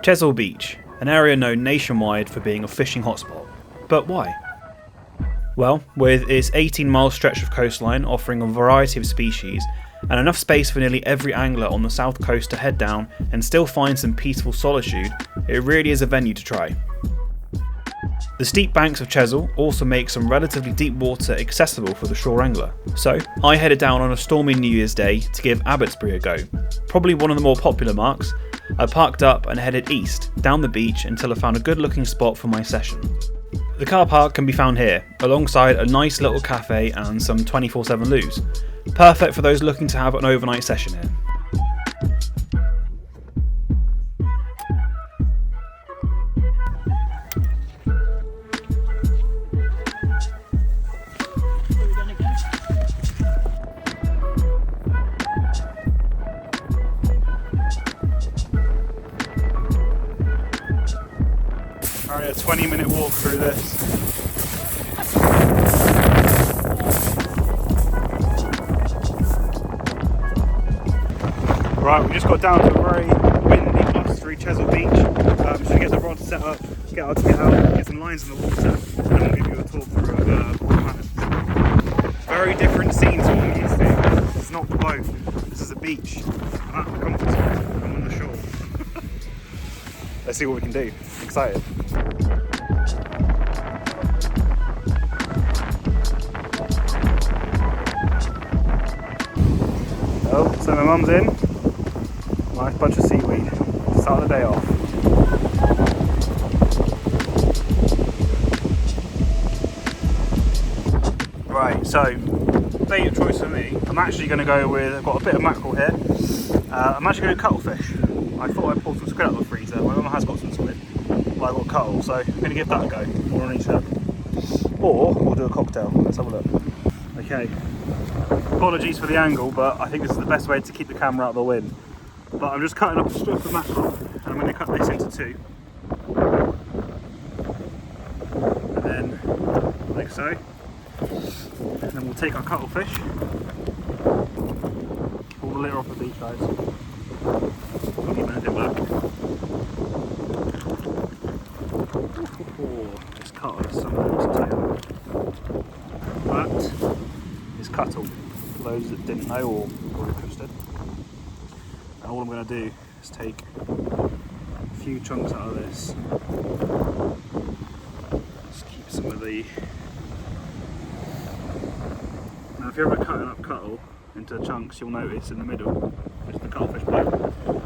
Chesil Beach, an area known nationwide for being a fishing hotspot. But why? Well, with its 18-mile stretch of coastline offering a variety of species, and enough space for nearly every angler on the south coast to head down and still find some peaceful solitude, it really is a venue to try. The steep banks of Chesil also make some relatively deep water accessible for the shore angler, so I headed down on a stormy New Year's Day to give Abbotsbury a go. Probably one of the more popular marks, I parked up and headed east, down the beach until I found a good looking spot for my session. The car park can be found here, alongside a nice little cafe and some 24/7 loos. Perfect for those looking to have an overnight session here. Alright, a 20-minute walk through this. Right, we just got down to a very windy, blustery Chesil Beach. Just to get the rod set up, get out, get some lines in the water, and then we'll give you a talk through of the planets. Very different scenes from what I'm used to. This is not the boat, this is a beach. I'm at the comfort zone, I'm on the shore. Let's see what we can do. Excited. Oh, so my mum's in. Nice bunch of seaweed. Start the day off. Right, so bait of choice for me. I'm actually going to go with, I've got a bit of mackerel here. I'm actually going to cuttlefish. I thought I'd pull some squid out of the freezer. My mum has got some squid, but I've got cuttle, so I'm going to give that a go. One on each hook. Or we'll do a cocktail. Let's have a look. Okay. Apologies for the angle, but I think this is the best way to keep the camera out of the wind. But I'm just cutting up a strip of mackerel, and I'm going to cut this into two. And then, like so. And then we'll take our cuttlefish. Pull the litter off the beach, guys. I'll give it back. This cuttle is somewhere else tail. That is cuttle. For those that didn't know or were interested. And all I'm going to do is take a few chunks out of this. Just keep some of the... Now if you're ever cutting up cuttle into chunks, you'll notice in the middle is the cuttlefish bite,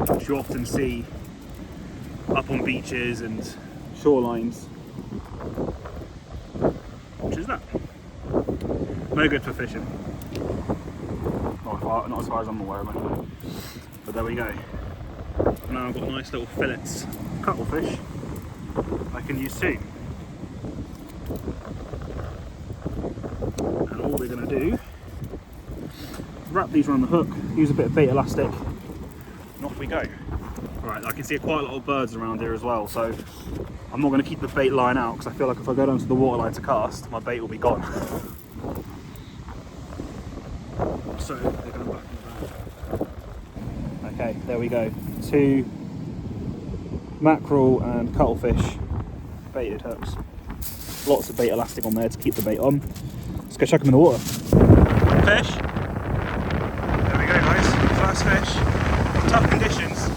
which you often see up on beaches and shorelines. Which is that. No good for fishing. Not as far as I'm aware of anyway. But there we go. Now I've got nice little fillets of cuttlefish I can use too. And all we're going to do is wrap these around the hook, use a bit of bait elastic, and off we go. Alright, I can see quite a lot of birds around here as well, so I'm not going to keep the bait line out because I feel like if I go down to the water line to cast, my bait will be gone. So they're going back in the bag. Okay, there we go. 2 mackerel and cuttlefish baited hooks. Lots of bait elastic on there to keep the bait on. Let's go chuck them in the water. Fish. There we go, guys. First fish. Tough conditions.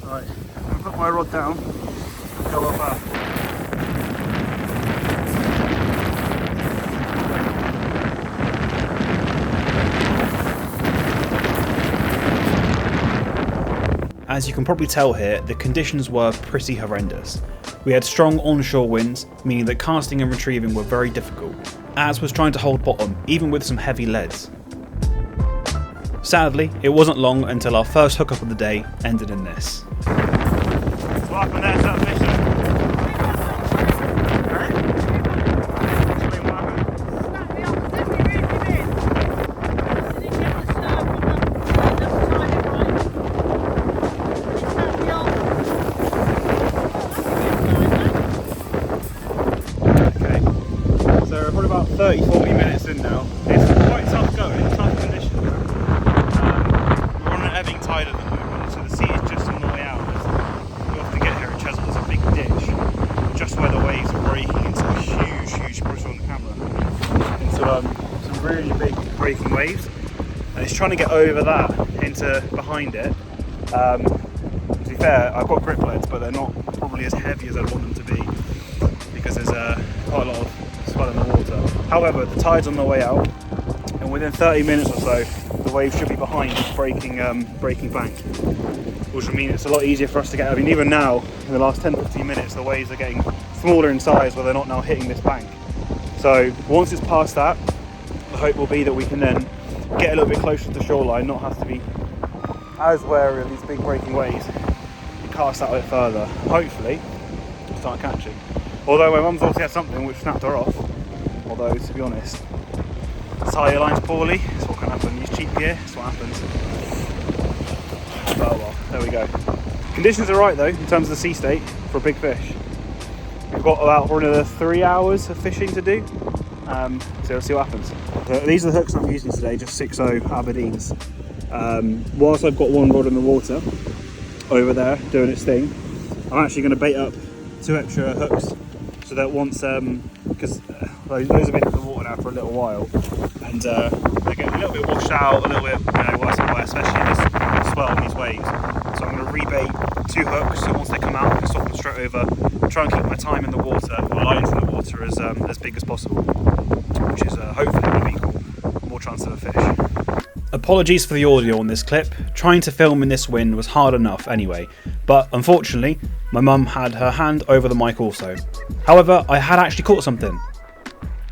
Right, I'm going to put my rod down. Go up. As you can probably tell here, the conditions were pretty horrendous. We had strong onshore winds, meaning that casting and retrieving were very difficult, as was trying to hold bottom, even with some heavy leads. Sadly, it wasn't long until our first hookup of the day ended in this. What happened there to that fish? Probably about 30-40 minutes in now. It's quite tough going, tough conditions. We're on an ebbing tide at the moment, so the sea is just on the way out. We often get here at Chesil breaking waves, and it's trying to get over that into behind it. To be fair, I've got grip leads, but they're not probably as heavy as I want them to be because there's quite a lot of swell in the water. However, the tide's on the way out, and within 30 minutes or so, the wave should be behind this breaking bank, which will mean it's a lot easier for us to get. I mean, even now, in the last 10-15 minutes, the waves are getting smaller in size where they're not now hitting this bank. So once it's past that, the hope will be that we can then get a little bit closer to the shoreline, not have to be as wary of these big breaking waves, and cast out a bit further. Hopefully, start catching. Although my mum's obviously had something which snapped her off. Although, to be honest, tie your lines poorly, that's what can happen. Use cheap gear, that's what happens. Oh well, there we go. Conditions are right though, in terms of the sea state, for a big fish. We've got about another 3 hours of fishing to do, so we'll see what happens. These are the hooks I'm using today, just 6.0 Aberdeens. Whilst I've got one rod in the water over there doing its thing, I'm actually going to bait up 2 extra hooks so that once, because those have been in the water now for a little while, and they get a little bit washed out, a little bit worse and worse, especially in this swell and these waves. So I'm going to rebait 2 hooks, so once they come out I can swap them straight over, try and keep my time in the water, or lines in the water, as big as possible, which is hopefully going to be cool, more chance of a fish. Apologies for the audio on this clip. Trying to film in this wind was hard enough anyway, but unfortunately my mum had her hand over the mic also. However, I had actually caught something.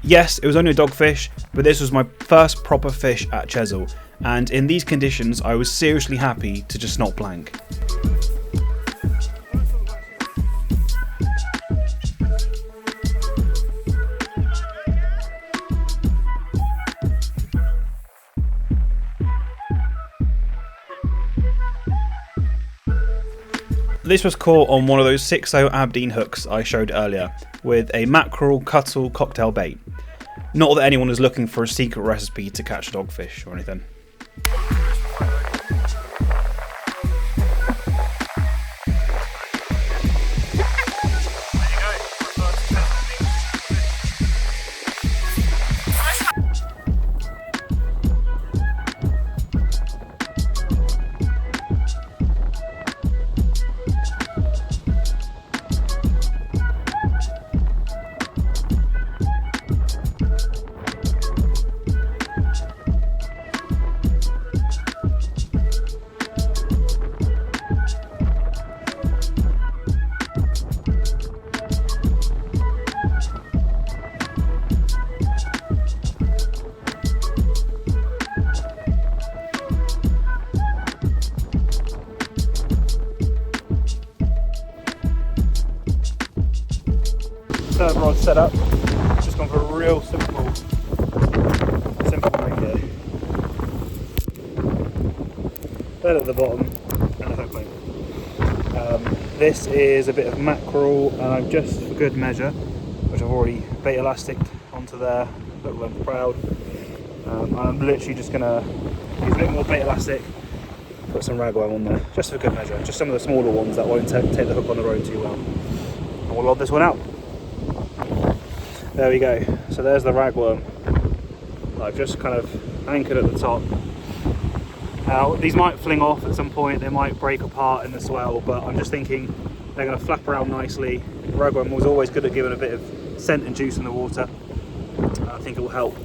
Yes, it was only a dogfish, but this was my first proper fish at Chesil, and in these conditions I was seriously happy to just not blank. This was caught on one of those 6.0 Aberdeen hooks I showed earlier, with a mackerel cuttle cocktail bait. Not that anyone is looking for a secret recipe to catch a dogfish or anything. Third rod set up, just gone for a real simple rig here. Third at the bottom and a hook link. This is a bit of mackerel, and I've just, for good measure, which I've already bait elasticed onto there, hook length proud. I'm literally just going to use a bit more bait elastic, put some ragworm on there, just for good measure, just some of the smaller ones that won't take the hook on the road too well. And we'll rod this one out. There we go, so there's the ragworm. I've just kind of anchored at the top. Now these might fling off at some point, they might break apart in the swell, but I'm just thinking they're going to flap around nicely. Ragworm was always good at giving a bit of scent and juice in the water. I think it will help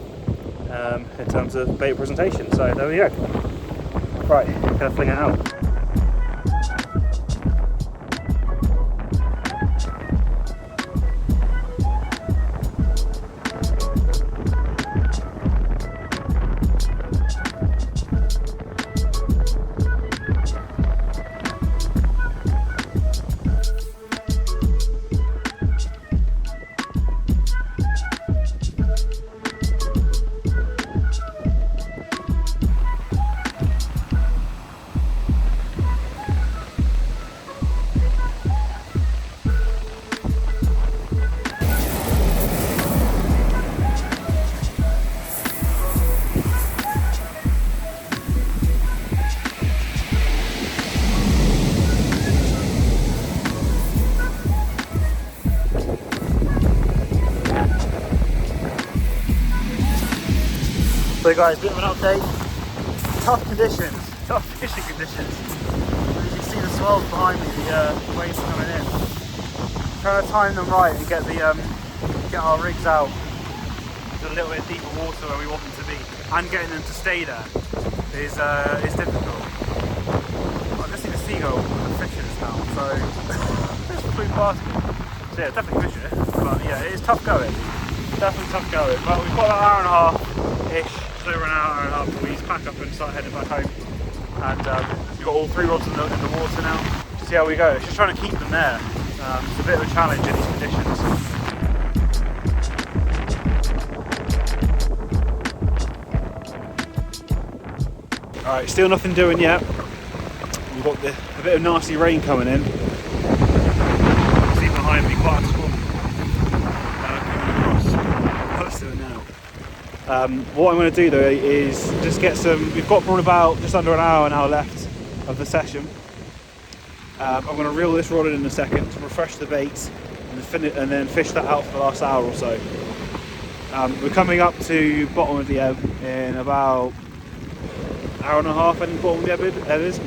in terms of bait presentation, so there we go. Right, going to fling it out. So guys, bit of an update. Tough conditions, tough fishing conditions. As you can see the swells behind me, the waves coming in. Trying to time them right and get our rigs out to a little bit deeper water where we want them to be, and getting them to stay there is difficult. I just see the seagull fishing us now, so it's pretty basket. So yeah, definitely fishing it, but yeah, it is tough going. Definitely tough going, but we've got about an hour and a half-ish, just over an hour and a half before we pack up and start heading back home. And we've got all 3 rods in the water now. See how we go. It's just trying to keep them there. It's a bit of a challenge in these conditions. Alright, still nothing doing yet. We've got a bit of nasty rain coming in. See behind me, quite a squall. What's doing now? What I'm going to do though is just get some. We've got probably about just under an hour now left of the session. I'm going to reel this rod in a second to refresh the bait and then fish that out for the last hour or so. We're coming up to bottom of the ebb in about an hour and a half, I think bottom of the ebb is.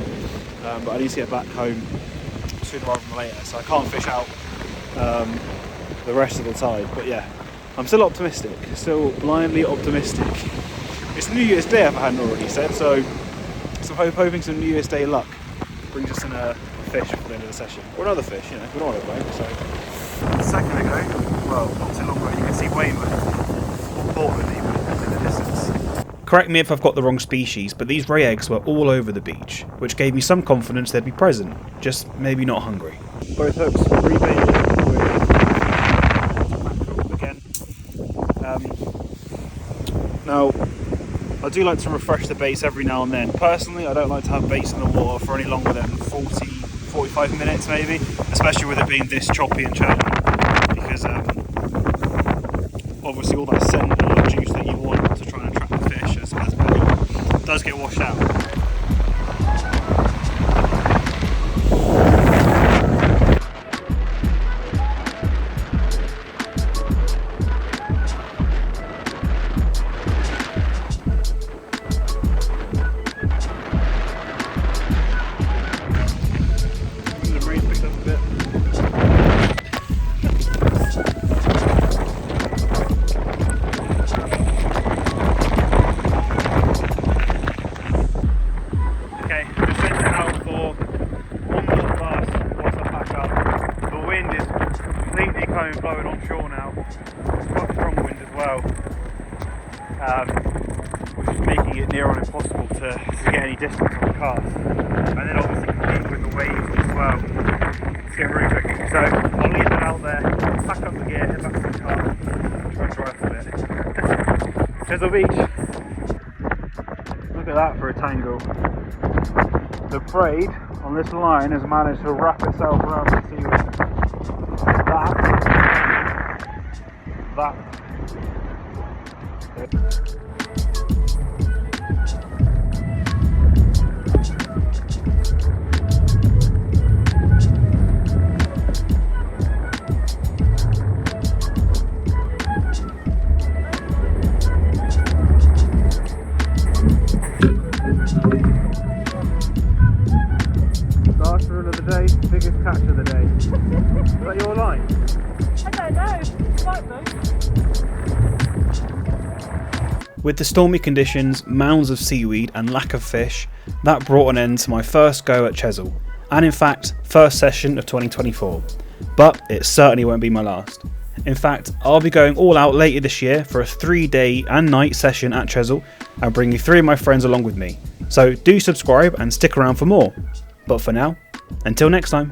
But I need to get back home sooner rather than later, so I can't fish out the rest of the tide. But yeah, I'm still optimistic, still blindly optimistic. It's New Year's Day if I hadn't already said, so hoping some New Year's Day luck brings us in a fish for the end of the session. Or another fish, you know, we don't want to break. So a second ago, well, not too long ago, you can see Weymouth, or Portland even, in the distance. Correct me if I've got the wrong species, but these ray eggs were all over the beach, which gave me some confidence they'd be present, just maybe not hungry. Both hooks rebaited with mackerel again. Now, I do like to refresh the baits every now and then. Personally, I don't like to have baits in the water for any longer than 40-45 minutes maybe, especially with it being this choppy and challenging, because obviously all that scent and juice that you want to try and attract the fish as bait does get washed out. Blowing onshore now. It's quite a strong wind as well, which is making it near on impossible to get any distance on the cast. And then obviously compete with the waves as well. It's getting really tricky. So I'll leave it out there, pack up the gear, head back to the car, try and dry off a bit. Chesil Beach. Look at that for a tangle. The braid on this line has managed to wrap itself around the seaweed. That. Last reel of the day, biggest catch of the day. Is that your line? I don't know. It might be. With the stormy conditions, mounds of seaweed and lack of fish, that brought an end to my first go at Chesil, and in fact, first session of 2024. But it certainly won't be my last. In fact, I'll be going all out later this year for a 3-day and night session at Chesil and bringing 3 of my friends along with me. So do subscribe and stick around for more. But for now, until next time.